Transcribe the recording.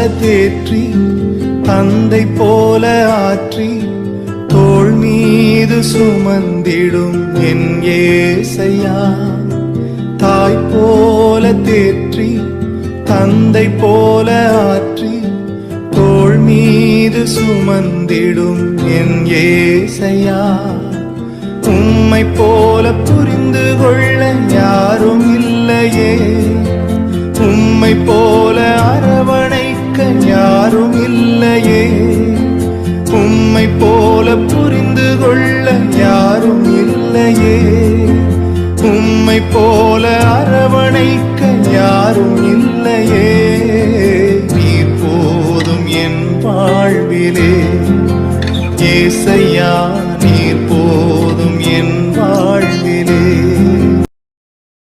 தேற்றி தந்தை போல ஆற்றி தோள் மீது சுமந்திடும் என் ஏசையா. தாய் போல தேற்றி தந்தை போல ஆற்றி தோள் மீது சுமந்திடும் என் ஏசையா. உம்மை போல புரிந்து கொள்ள